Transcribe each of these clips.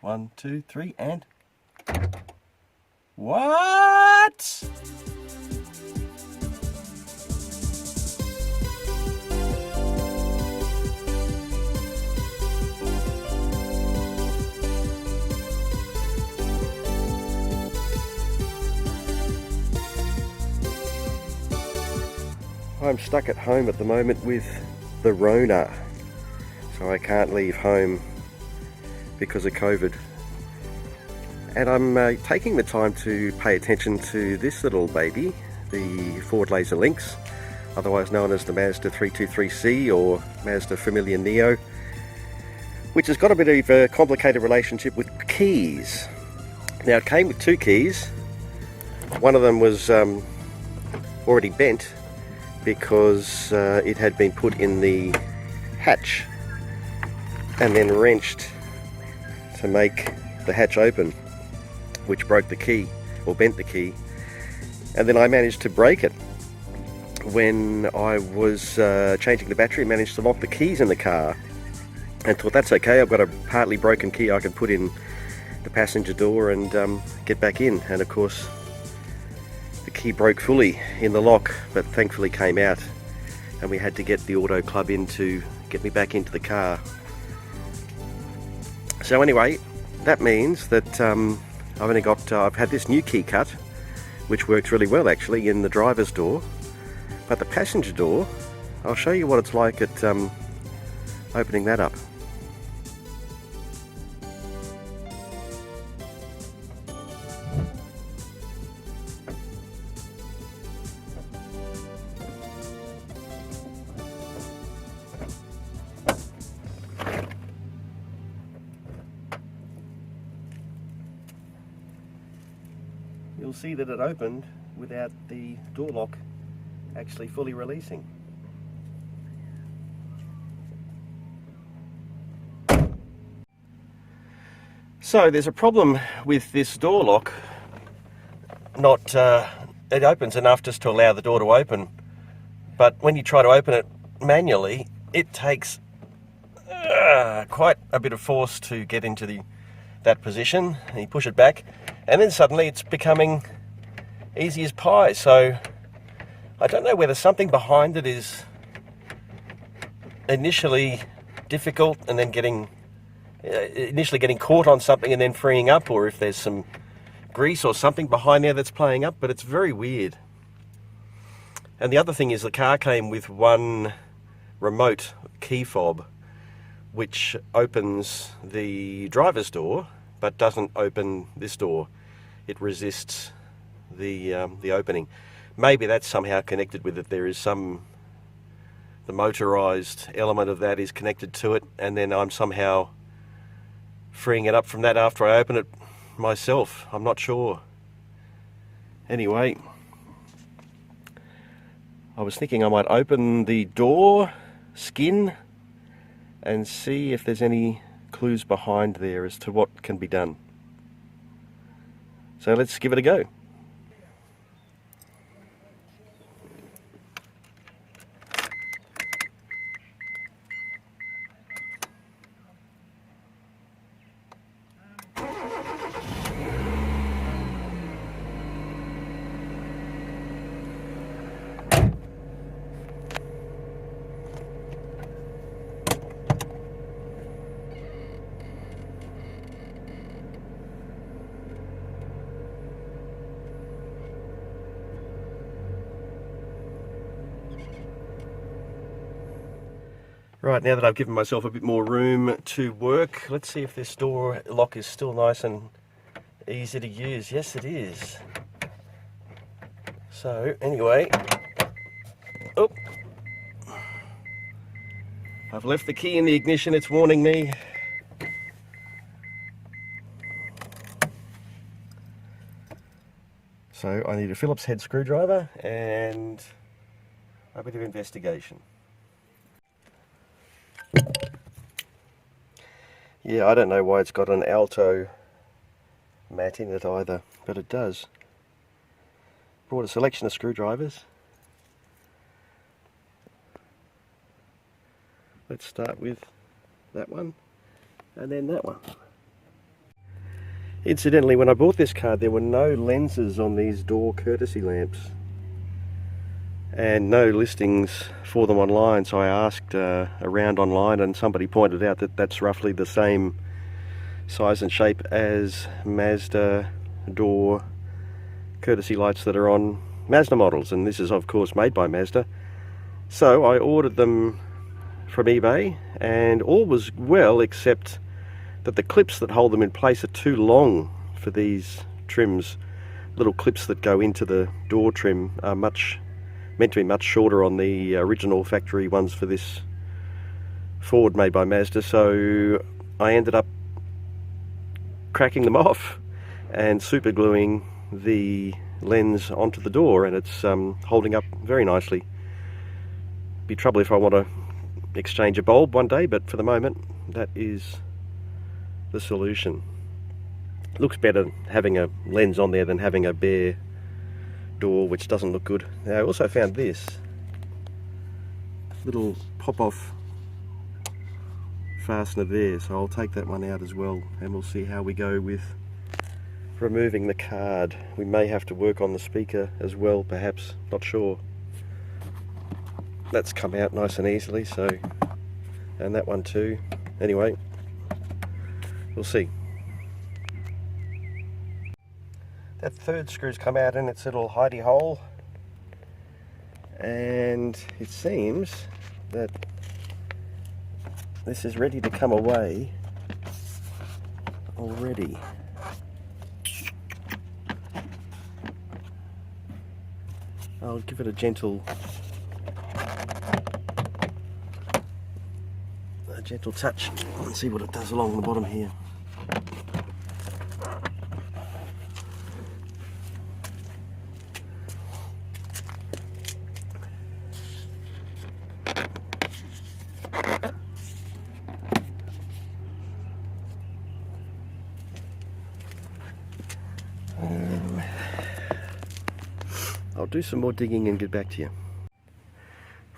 1, 2, 3, and... What? I'm stuck at home at the moment with the Rona, so I can't leave home because of COVID. And I'm taking the time to pay attention to this little baby, the Ford Laser Lynx, otherwise known as the Mazda 323C or Mazda Familiar Neo, which has got a bit of a complicated relationship with keys. Now, it came with 2 keys. One of them was already bent because it had been put in the hatch and then wrenched to make the hatch open, which broke the key, or bent the key. And then I managed to break it when I was changing the battery. Managed to lock the keys in the car and thought, that's okay, I've got a partly broken key I can put in the passenger door and get back in. And of course the key broke fully in the lock, but thankfully came out, and we had to get the auto club in to get me back into the car. So anyway, that means that I've had this new key cut, which works really well actually in the driver's door, but the passenger door, I'll show you what it's like at opening that up. You'll see that it opened without the door lock actually fully releasing. So there's a problem with this door lock. It opens enough just to allow the door to open, but when you try to open it manually, it takes quite a bit of force to get into that position, and you push it back, and then suddenly it's becoming easy as pie. So I don't know whether something behind it is initially difficult and then initially getting caught on something and then freeing up, or if there's some grease or something behind there that's playing up, but it's very weird. And the other thing is the car came with one remote key fob which opens the driver's door but doesn't open this door. It resists the opening. Maybe that's somehow connected with it. There is the motorized element of that is connected to it, and then I'm somehow freeing it up from that after I open it myself. I'm not sure. Anyway, I was thinking I might open the door skin and see if there's any clues behind there as to what can be done. So let's give it a go. Right, now that I've given myself a bit more room to work, let's see if this door lock is still nice and easy to use. Yes, it is. So, anyway, oh, I've left the key in the ignition, it's warning me. So I need a Phillips head screwdriver and a bit of investigation. Yeah, I don't know why it's got an alto mat in it either, but it does. Brought a selection of screwdrivers. Let's start with that one and then that one. Incidentally, when I bought this car, there were no lenses on these door courtesy lamps and no listings for them online, so I asked around online, and somebody pointed out that that's roughly the same size and shape as Mazda door courtesy lights that are on Mazda models, and this is of course made by Mazda. So I ordered them from eBay, and all was well, except that the clips that hold them in place are too long for these trims. Little clips that go into the door trim are meant to be much shorter on the original factory ones for this Ford made by Mazda, so I ended up cracking them off and super gluing the lens onto the door, and it's holding up very nicely. Be trouble if I want to exchange a bulb one day, but for the moment that is the solution. It looks better having a lens on there than having a bare door, which doesn't look good. Now I also found this little pop-off fastener there, so I'll take that one out as well, and we'll see how we go with removing the card. We may have to work on the speaker as well, perhaps, not sure. That's come out nice and easily, so, and that one too. Anyway, we'll see. That third screw's come out in its little hidey hole, and it seems that this is ready to come away already. I'll give it a gentle touch and see what it does along the bottom here. I'll do some more digging and get back to you.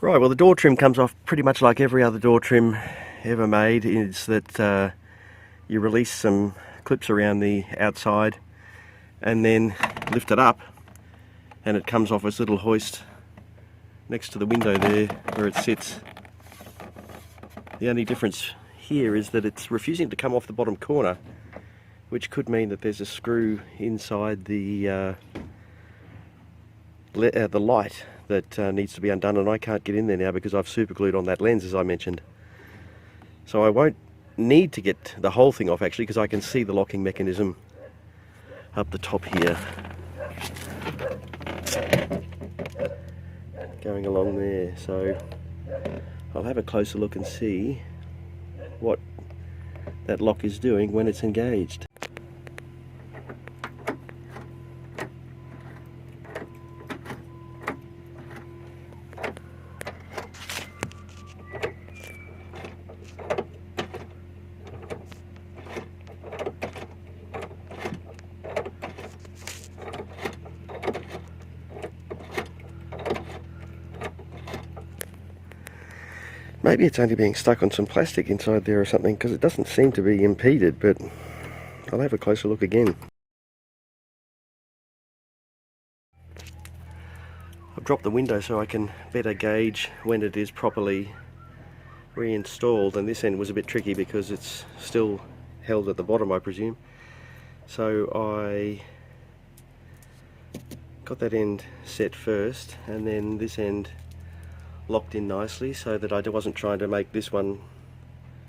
Right, well, the door trim comes off pretty much like every other door trim ever made, is that you release some clips around the outside and then lift it up, and it comes off this little hoist next to the window there where it sits. The only difference here is that it's refusing to come off the bottom corner, which could mean that there's a screw inside the light that needs to be undone, and I can't get in there now because I've super glued on that lens, as I mentioned. So I won't need to get the whole thing off actually, because I can see the locking mechanism up the top here going along there. So I'll have a closer look and see what that lock is doing when it's engaged. Maybe it's only being stuck on some plastic inside there or something, because it doesn't seem to be impeded, but I'll have a closer look again. I've dropped the window so I can better gauge when it is properly reinstalled, and this end was a bit tricky because it's still held at the bottom, I presume. So I got that end set first, and then this end locked in nicely so that I wasn't trying to make this one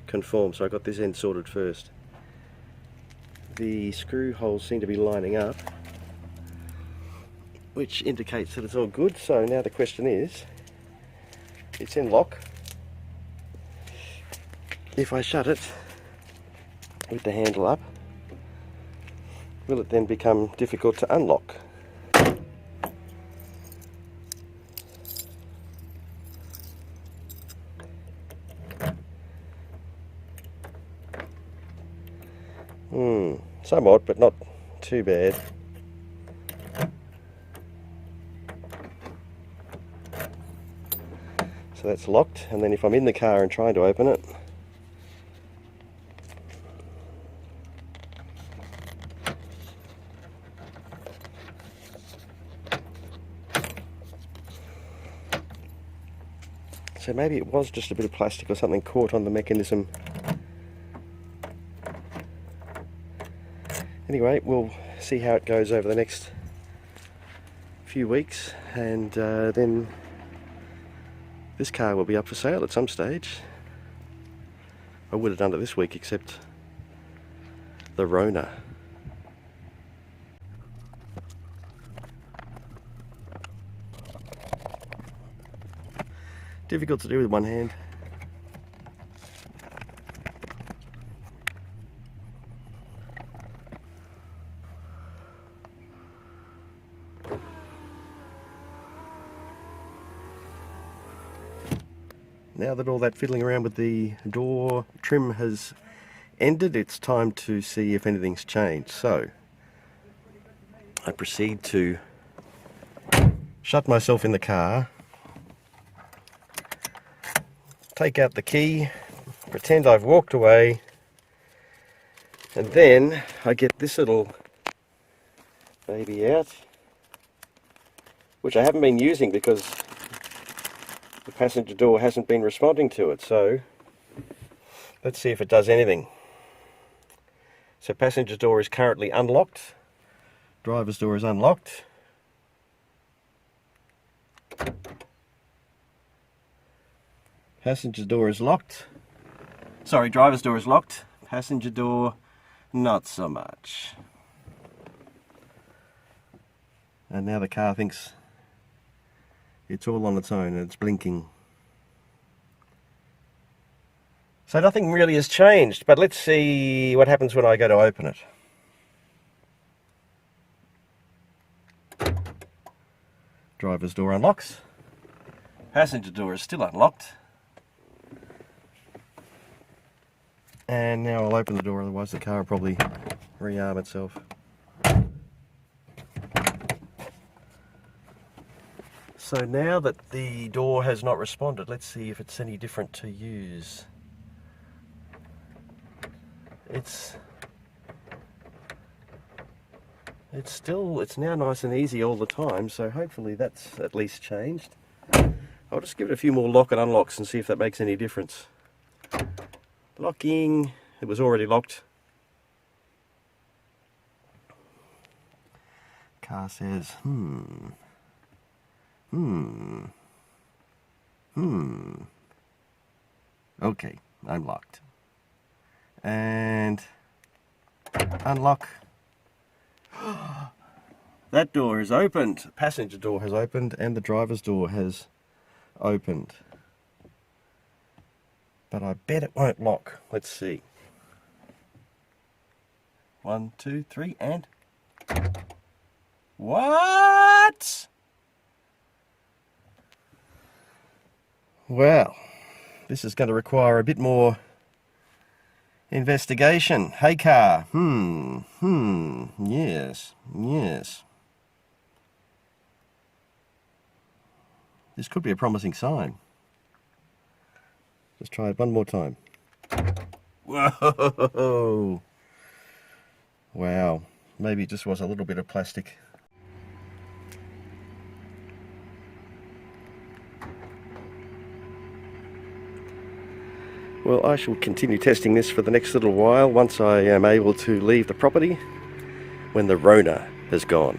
conform, so I got this end sorted first. The screw holes seem to be lining up, which indicates that it's all good. So now the question is, it's in lock. If I shut it with the handle up, will it then become difficult to unlock? Somewhat, but not too bad. So that's locked, and then if I'm in the car and trying to open it, So maybe it was just a bit of plastic or something caught on the mechanism. Anyway, we'll see how it goes over the next few weeks, and then this car will be up for sale at some stage. I would have done it this week, except the Rona. Difficult to do with one hand. Now that all that fiddling around with the door trim has ended, it's time to see if anything's changed. So I proceed to shut myself in the car, take out the key, pretend I've walked away, and then I get this little baby out, which I haven't been using because the passenger door hasn't been responding to it. So let's see if it does anything. So passenger door is currently unlocked, driver's door is unlocked. Passenger door is locked. Sorry, driver's door is locked. Passenger door, not so much. And now the car thinks it's all on its own and it's blinking. So nothing really has changed, but let's see what happens when I go to open it. Driver's door unlocks. Passenger door is still unlocked. And now I'll open the door, otherwise the car will probably rearm itself. So now that the door has not responded, let's see if it's any different to use. It's now nice and easy all the time, so hopefully that's at least changed. I'll just give it a few more lock and unlocks and see if that makes any difference. Locking, it was already locked. Car says, okay, I'm locked. And unlock. That door is opened. Passenger door has opened and the driver's door has opened. But I bet it won't lock. Let's see. 1, 2, 3, and... What? Well, this is going to require a bit more investigation. Hey car. Yes. This could be a promising sign. Let's try it one more time. Whoa! Wow. Maybe it just was a little bit of plastic. Well, I shall continue testing this for the next little while once I am able to leave the property when the Rona has gone.